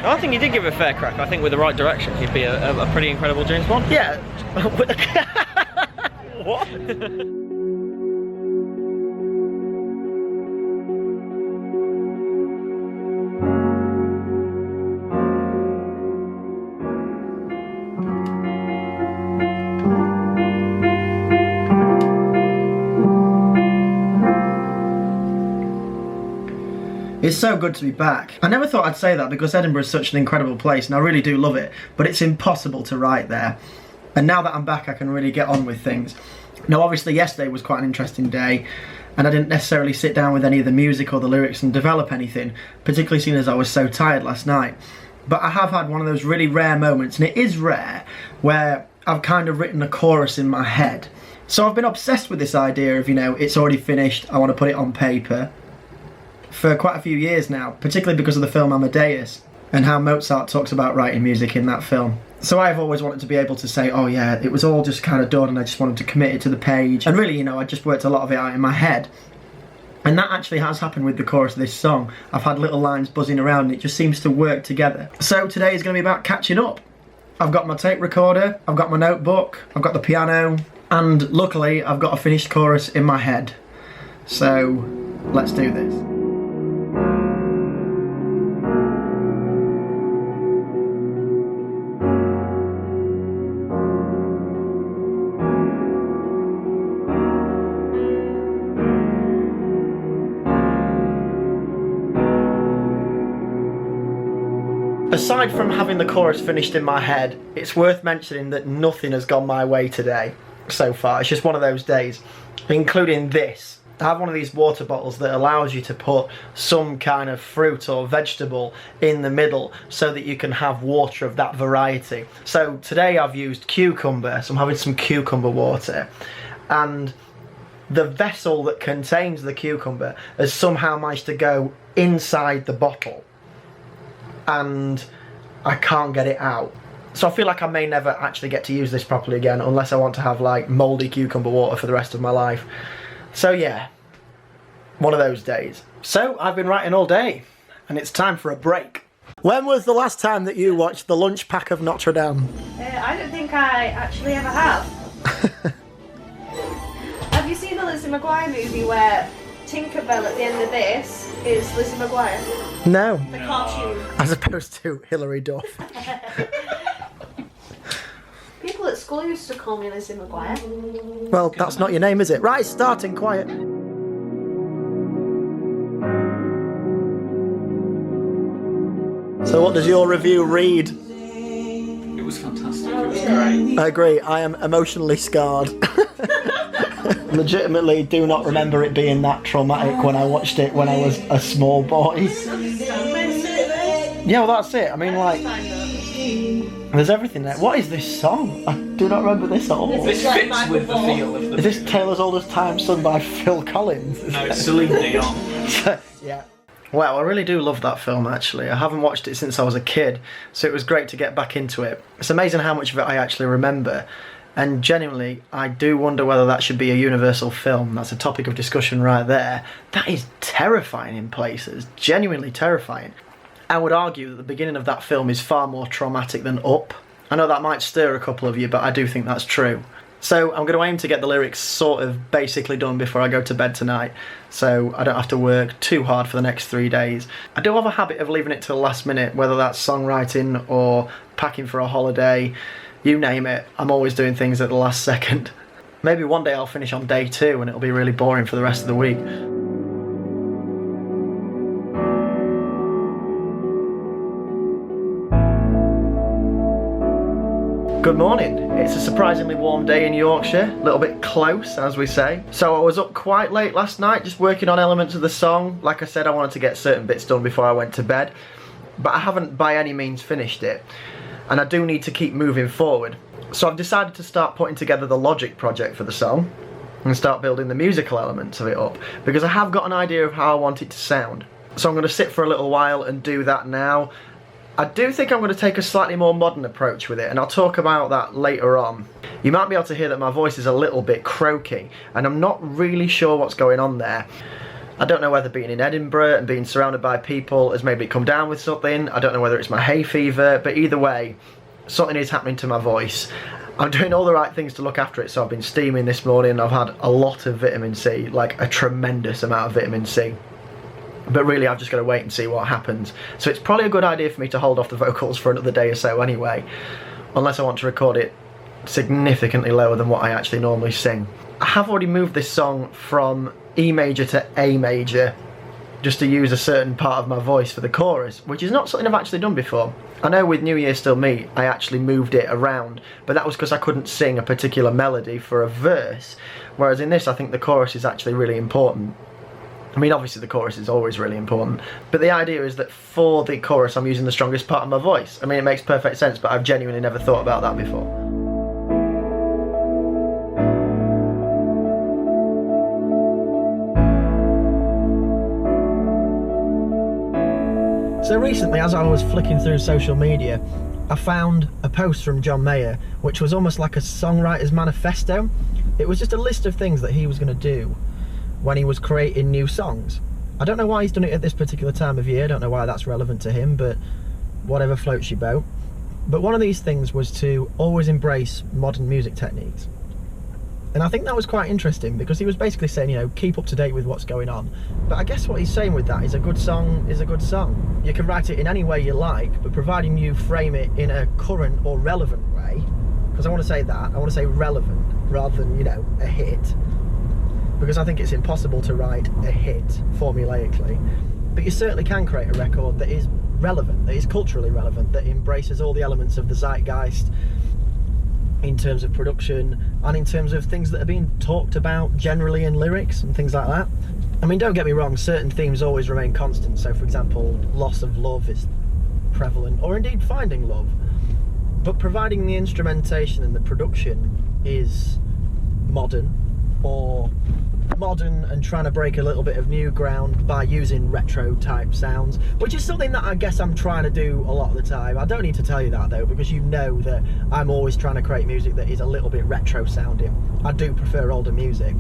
I think he did give it a fair crack. I think with the right direction, he'd be a pretty incredible James Bond. Yeah. What? It's so good to be back. I never thought I'd say that because Edinburgh is such an incredible place and I really do love it, but it's impossible to write there. And now that I'm back, I can really get on with things. Now, obviously, yesterday was quite an interesting day, and I didn't necessarily sit down with any of the music or the lyrics and develop anything, particularly seeing as I was so tired last night. But I have had one of those really rare moments, and it is rare, where I've kind of written a chorus in my head. So I've been obsessed with this idea of, you know, it's already finished, I want to put it on paper, for quite a few years now, particularly because of the film Amadeus and how Mozart talks about writing music in that film. So I've always wanted to be able to say, oh yeah, it was all just kind of done and I just wanted to commit it to the page. And really, you know, I just worked a lot of it out in my head. And that actually has happened with the chorus of this song. I've had little lines buzzing around and it just seems to work together. So today is going to be about catching up. I've got my tape recorder, I've got my notebook, I've got the piano, and luckily I've got a finished chorus in my head. So let's do this. Aside from having the chorus finished in my head, it's worth mentioning that nothing has gone my way today so far. It's just one of those days, including this. I have one of these water bottles that allows you to put some kind of fruit or vegetable in the middle so that you can have water of that variety. So today I've used cucumber, so I'm having some cucumber water. And the vessel that contains the cucumber has somehow managed to go inside the bottle. And I can't get it out. So I feel like I may never actually get to use this properly again unless I want to have like mouldy cucumber water for the rest of my life. So yeah, one of those days. So I've been writing all day and it's time for a break. When was the last time that you watched The Lunch Pack of Notre Dame? I don't think I actually ever have. Have you seen the Lizzie McGuire movie where Tinkerbell at the end of this is Lizzie McGuire? No. The cartoon. As opposed to Hilary Duff. People at school used to call me Lizzie McGuire. Well, that's not your name, is it? Right, starting quiet. So what does your review read? It was fantastic, it was great. I agree, I am emotionally scarred. Legitimately do not remember it being that traumatic when I watched it when I was a small boy. Yeah, well that's it. I mean, like, there's everything there. What is this song? I do not remember this at all. This fits with the feel of the Is this Taylor's Oldest Time sung by Phil Collins? No, it's Celine Dion. Yeah. Wow, I really do love that film actually. I haven't watched it since I was a kid, so it was great to get back into it. It's amazing how much of it I actually remember. And genuinely, I do wonder whether that should be a universal film. That's a topic of discussion right there. That is terrifying in places, genuinely terrifying. I would argue that the beginning of that film is far more traumatic than Up. I know that might stir a couple of you, but I do think that's true. So I'm going to aim to get the lyrics sort of basically done before I go to bed tonight, so I don't have to work too hard for the next 3 days. I do have a habit of leaving it till the last minute, whether that's songwriting or packing for a holiday. You name it, I'm always doing things at the last second. Maybe one day I'll finish on day 2 and it'll be really boring for the rest of the week. Good morning. It's a surprisingly warm day in Yorkshire, a little bit close as we say. So I was up quite late last night just working on elements of the song. Like I said, I wanted to get certain bits done before I went to bed, but I haven't by any means finished it. And I do need to keep moving forward. So I've decided to start putting together the logic project for the song and start building the musical elements of it up, because I have got an idea of how I want it to sound. So I'm going to sit for a little while and do that now. I do think I'm going to take a slightly more modern approach with it, and I'll talk about that later on. You might be able to hear that my voice is a little bit croaky, and I'm not really sure what's going on there. I don't know whether being in Edinburgh and being surrounded by people has made me come down with something. I don't know whether it's my hay fever, but either way, something is happening to my voice. I'm doing all the right things to look after it, so I've been steaming this morning. I've had a lot of vitamin C, like a tremendous amount of vitamin C. But really, I've just got to wait and see what happens. So it's probably a good idea for me to hold off the vocals for another day or so anyway, unless I want to record it significantly lower than what I actually normally sing. I have already moved this song from E major to A major, just to use a certain part of my voice for the chorus, which is not something I've actually done before. I know with New Year Still Me, I actually moved it around, but that was because I couldn't sing a particular melody for a verse, whereas in this I think the chorus is actually really important. I mean, obviously the chorus is always really important, but the idea is that for the chorus I'm using the strongest part of my voice. I mean, it makes perfect sense, but I've genuinely never thought about that before. So recently, as I was flicking through social media, I found a post from John Mayer, which was almost like a songwriter's manifesto. It was just a list of things that he was going to do when he was creating new songs. I don't know why he's done it at this particular time of year, I don't know why that's relevant to him, but whatever floats your boat. But one of these things was to always embrace modern music techniques. And I think that was quite interesting, because he was basically saying, you know, keep up to date with what's going on. But I guess what he's saying with that is a good song is a good song. You can write it in any way you like, but providing you frame it in a current or relevant way, because I want to say that, I want to say relevant rather than, you know, a hit. Because I think it's impossible to write a hit formulaically. But you certainly can create a record that is relevant, that is culturally relevant, that embraces all the elements of the zeitgeist, in terms of production and in terms of things that are being talked about generally in lyrics and things like that. I mean, don't get me wrong, certain themes always remain constant. So for example, loss of love is prevalent, or indeed finding love. But providing the instrumentation and the production is modern, or modern and trying to break a little bit of new ground by using retro type sounds, which is something that I guess I'm trying to do a lot of the time. I don't need to tell you that though, because you know that I'm always trying to create music that is a little bit retro sounding. I do prefer older music.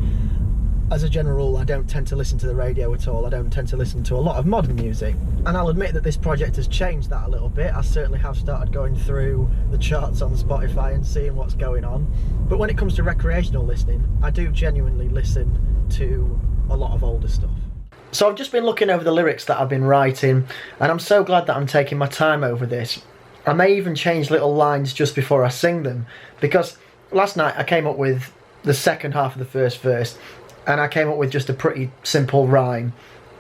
As a general rule, I don't tend to listen to the radio at all. I don't tend to listen to a lot of modern music. And I'll admit that this project has changed that a little bit. I certainly have started going through the charts on Spotify and seeing what's going on. But when it comes to recreational listening, I do genuinely listen to a lot of older stuff. So I've just been looking over the lyrics that I've been writing, and I'm so glad that I'm taking my time over this. I may even change little lines just before I sing them, because last night I came up with the second half of the first verse, and I came up with just a pretty simple rhyme,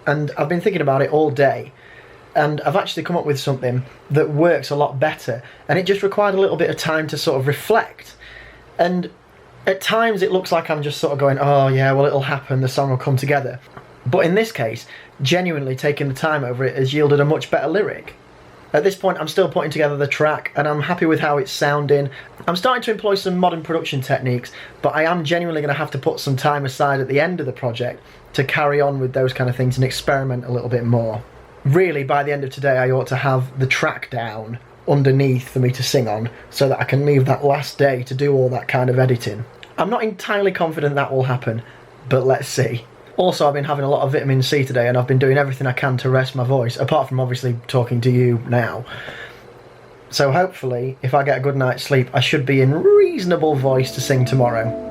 and I've been thinking about it all day, and I've actually come up with something that works a lot better, and it just required a little bit of time to sort of reflect. And at times it looks like I'm just sort of going, oh yeah, well it'll happen, the song will come together. But in this case, genuinely taking the time over it has yielded a much better lyric. At this point I'm still putting together the track, and I'm happy with how it's sounding. I'm starting to employ some modern production techniques, but I am genuinely going to have to put some time aside at the end of the project to carry on with those kind of things and experiment a little bit more. Really, by the end of today I ought to have the track down underneath for me to sing on, so that I can leave that last day to do all that kind of editing. I'm not entirely confident that will happen, but let's see. Also, I've been having a lot of vitamin C today, and I've been doing everything I can to rest my voice, apart from obviously talking to you now. So hopefully, if I get a good night's sleep, I should be in reasonable voice to sing tomorrow.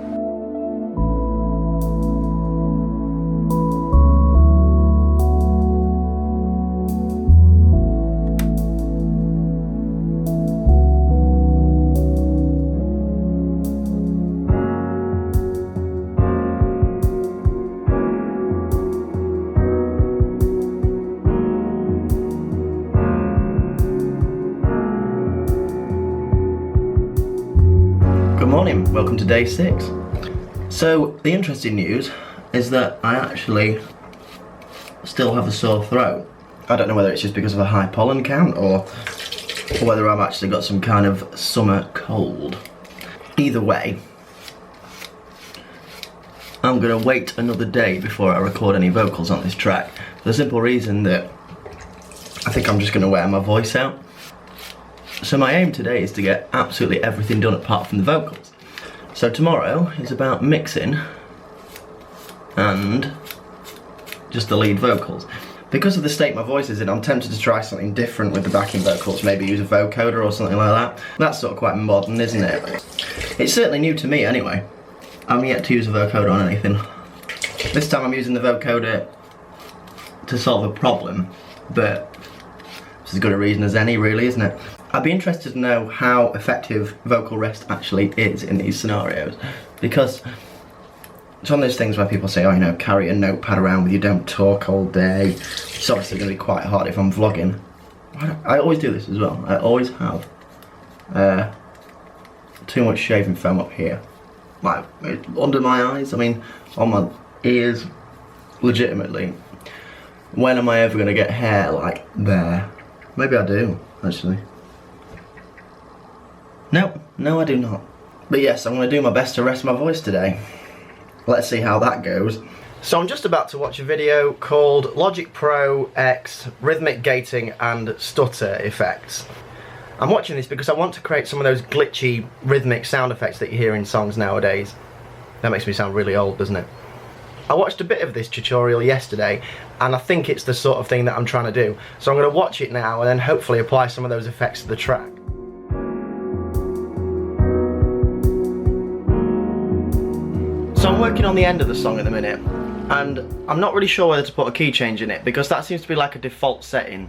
Good morning, welcome to day 6. So the interesting news is that I actually still have a sore throat. I don't know whether it's just because of a high pollen count or whether I've actually got some kind of summer cold. Either way, I'm going to wait another day before I record any vocals on this track, for the simple reason that I think I'm just going to wear my voice out. So my aim today is to get absolutely everything done apart from the vocals. So tomorrow is about mixing and just the lead vocals. Because of the state my voice is in, I'm tempted to try something different with the backing vocals, maybe use a vocoder or something like that. That's sort of quite modern, isn't it? It's certainly new to me anyway. I'm yet to use a vocoder on anything. This time I'm using the vocoder to solve a problem, but it's as good a reason as any, really, isn't it? I'd be interested to know how effective vocal rest actually is in these scenarios, because it's one of those things where people say, oh, you know, carry a notepad around with you, don't talk all day. It's obviously going to be quite hard if I'm vlogging. I always do this as well. I always have too much shaving foam up here. Like, under my eyes, I mean, on my ears, legitimately. When am I ever going to get hair like there? Maybe I do, actually. No, I do not. But yes, I'm going to do my best to rest my voice today. Let's see how that goes. So I'm just about to watch a video called Logic Pro X Rhythmic Gating and Stutter Effects. I'm watching this because I want to create some of those glitchy rhythmic sound effects that you hear in songs nowadays. That makes me sound really old, doesn't it? I watched a bit of this tutorial yesterday and I think it's the sort of thing that I'm trying to do. So I'm going to watch it now and then hopefully apply some of those effects to the track. So I'm working on the end of the song at the minute, and I'm not really sure whether to put a key change in it because that seems to be like a default setting,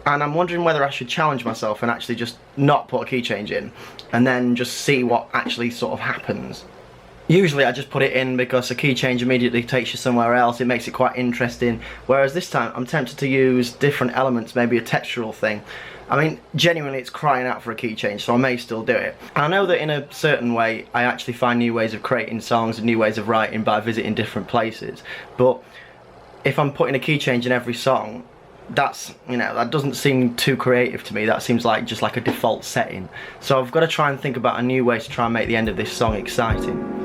and I'm wondering whether I should challenge myself and actually just not put a key change in and then just see what actually sort of happens. Usually I just put it in because a key change immediately takes you somewhere else, it makes it quite interesting, whereas this time I'm tempted to use different elements, maybe a textural thing. I mean, genuinely it's crying out for a key change, so I may still do it. And I know that in a certain way I actually find new ways of creating songs and new ways of writing by visiting different places, but if I'm putting a key change in every song, that's, you know, that doesn't seem too creative to me. That seems like just like a default setting. So I've got to try and think about a new way to try and make the end of this song exciting.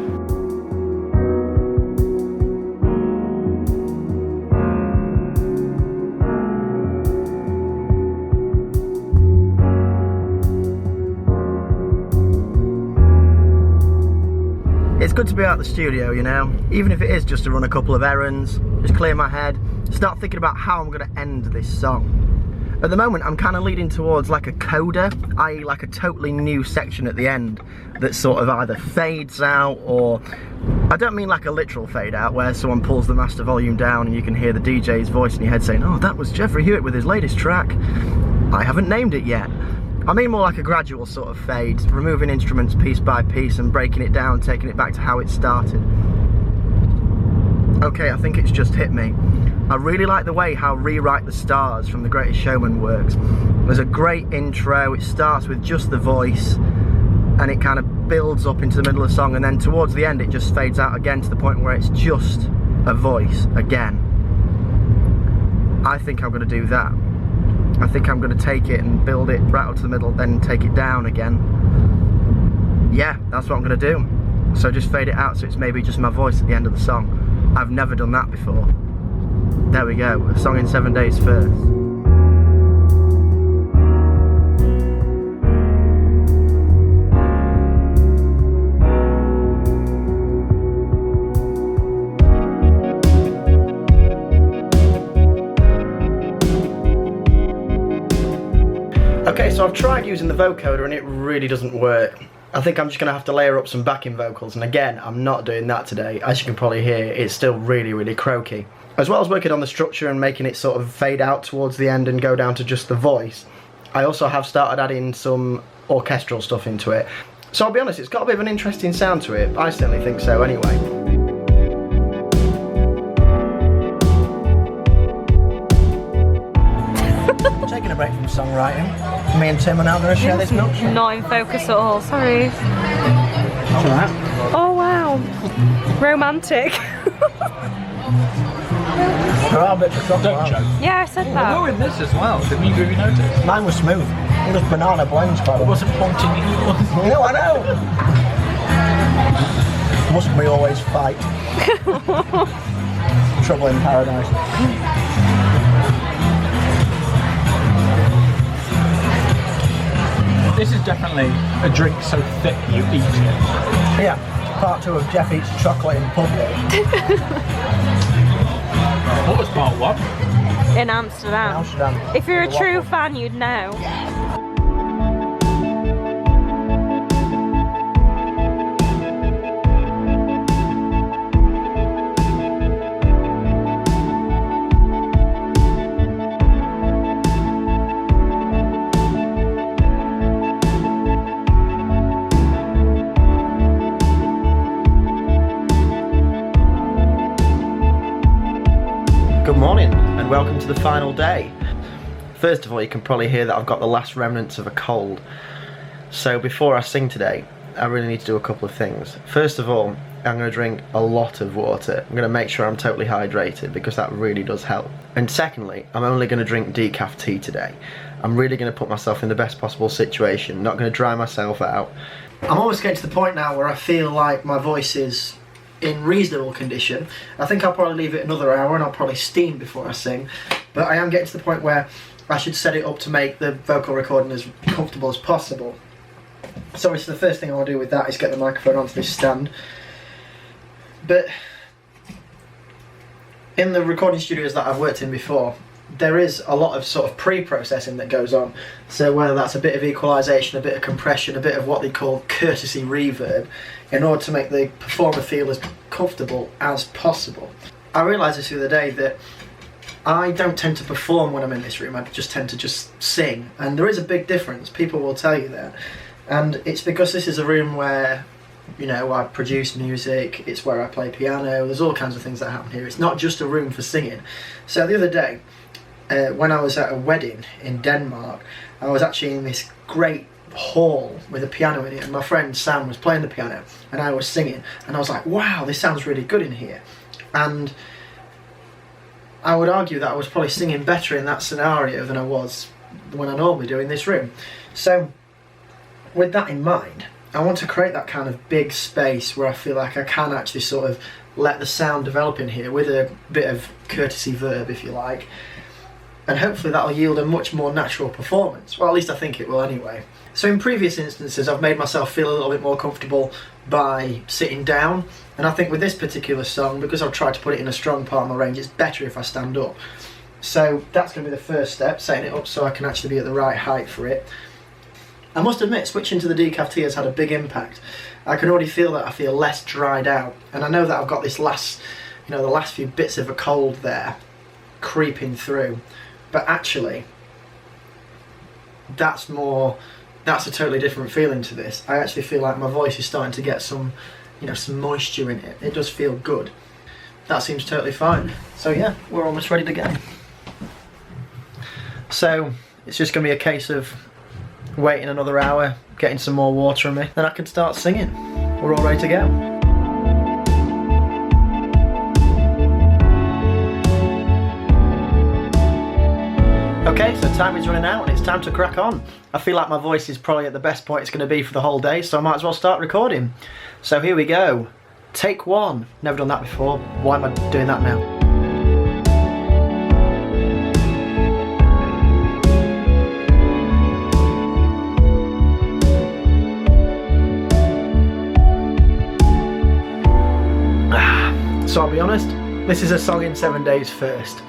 It's good to be out of the studio, you know, even if it is just to run a couple of errands, just clear my head, start thinking about how I'm going to end this song. At the moment I'm kind of leading towards like a coda, i.e. like a totally new section at the end that sort of either fades out or, I don't mean like a literal fade out where someone pulls the master volume down and you can hear the DJ's voice in your head saying, oh, that was Geoffrey Hewitt with his latest track. I haven't named it yet. I mean more like a gradual sort of fade, removing instruments piece by piece and breaking it down, taking it back to how it started. Okay, I think it's just hit me. I really like the way how Rewrite the Stars from The Greatest Showman works. There's a great intro, it starts with just the voice and it kind of builds up into the middle of the song, and then towards the end it just fades out again to the point where it's just a voice again. I think I'm going to do that. I think I'm going to take it and build it right up to the middle, then take it down again. Yeah, that's what I'm going to do. So just fade it out so it's maybe just my voice at the end of the song. I've never done that before. There we go, a song in 7 days first. Okay, so I've tried using the vocoder and it really doesn't work. I think I'm just going to have to layer up some backing vocals, and again, I'm not doing that today. As you can probably hear, it's still really, really croaky. As well as working on the structure and making it sort of fade out towards the end and go down to just the voice, I also have started adding some orchestral stuff into it. So I'll be honest, it's got a bit of an interesting sound to it. I certainly think so anyway. Taking a break from songwriting. Me and Tim are now going to share this milkshake. Not in focus at all, sorry. That's alright. Oh wow, romantic. There are bits of chocolate. Don't joke. Yeah, I said that. We're in this as well. Didn't you really notice? Mine was smooth. This banana blends quite well. It wasn't pointing at you. No, I know. Must we always fight? Trouble in paradise. This is definitely a drink so thick you eat it. Yeah, part 2 of Geoff eats chocolate in public. What was part one? In Amsterdam. Amsterdam. If you're a true fan, you'd know. Good morning and welcome to the final day. First of all, you can probably hear that I've got the last remnants of a cold. So before I sing today, I really need to do a couple of things. First of all, I'm going to drink a lot of water. I'm going to make sure I'm totally hydrated because that really does help. And secondly, I'm only going to drink decaf tea today. I'm really going to put myself in the best possible situation, not going to dry myself out. I'm almost getting to the point now where I feel like my voice is in reasonable condition. I think I'll probably leave it another hour and I'll probably steam before I sing. But I am getting to the point where I should set it up to make the vocal recording as comfortable as possible. So obviously the first thing I want to do with that is get the microphone onto this stand. But in the recording studios that I've worked in before, there is a lot of sort of pre-processing that goes on. So whether that's a bit of equalisation, a bit of compression, a bit of what they call courtesy reverb, in order to make the performer feel as comfortable as possible. I realised this the other day that I don't tend to perform when I'm in this room, I just tend to just sing. And there is a big difference, people will tell you that. And it's because this is a room where, you know, I produce music, it's where I play piano, there's all kinds of things that happen here. It's not just a room for singing. So the other day, when I was at a wedding in Denmark, I was actually in this great hall with a piano in it, and my friend Sam was playing the piano and I was singing, and I was like, wow, this sounds really good in here. And I would argue that I was probably singing better in that scenario than I was when I normally do in this room. So with that in mind, I want to create that kind of big space where I feel like I can actually sort of let the sound develop in here with a bit of courtesy verb, if you like, and hopefully that'll yield a much more natural performance. Well, at least I think it will anyway. So in previous instances I've made myself feel a little bit more comfortable by sitting down, and I think with this particular song, because I've tried to put it in a strong part of my range, it's better if I stand up. So that's going to be the first step, setting it up so I can actually be at the right height for it. I must admit, switching to the decaf tea has had a big impact. I can already feel that I feel less dried out, and I know that I've got this last, you know, the last few bits of a cold there creeping through. But actually, that's a totally different feeling to this. I actually feel like my voice is starting to get some, you know, some moisture in it. It does feel good. That seems totally fine. So yeah, we're almost ready to go. So it's just going to be a case of waiting another hour, getting some more water in me, then I can start singing. We're all ready to go. Okay, so time is running out and it's time to crack on. I feel like my voice is probably at the best point it's going to be for the whole day, so I might as well start recording. So here we go. Take one. Never done that before. Why am I doing that now? So I'll be honest, this is a song in 7 days first.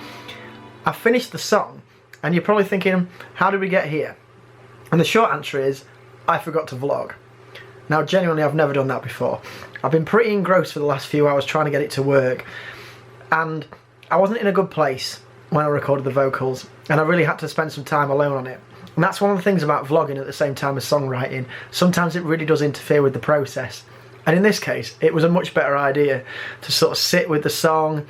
I finished the song, and you're probably thinking, how did we get here? And the short answer is, I forgot to vlog. Now genuinely, I've never done that before. I've been pretty engrossed for the last few hours trying to get it to work, and I wasn't in a good place when I recorded the vocals, and I really had to spend some time alone on it. And that's one of the things about vlogging at the same time as songwriting. Sometimes it really does interfere with the process. And in this case, it was a much better idea to sort of sit with the song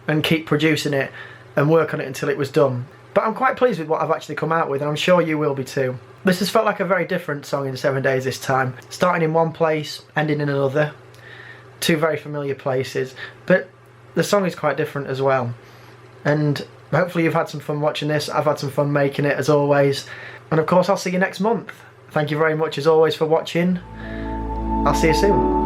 and keep producing it and work on it until it was done. But I'm quite pleased with what I've actually come out with, and I'm sure you will be too. This has felt like a very different song in 7 days this time. Starting in one place, ending in another. Two very familiar places. But the song is quite different as well. And hopefully you've had some fun watching this. I've had some fun making it as always. And of course I'll see you next month. Thank you very much as always for watching. I'll see you soon.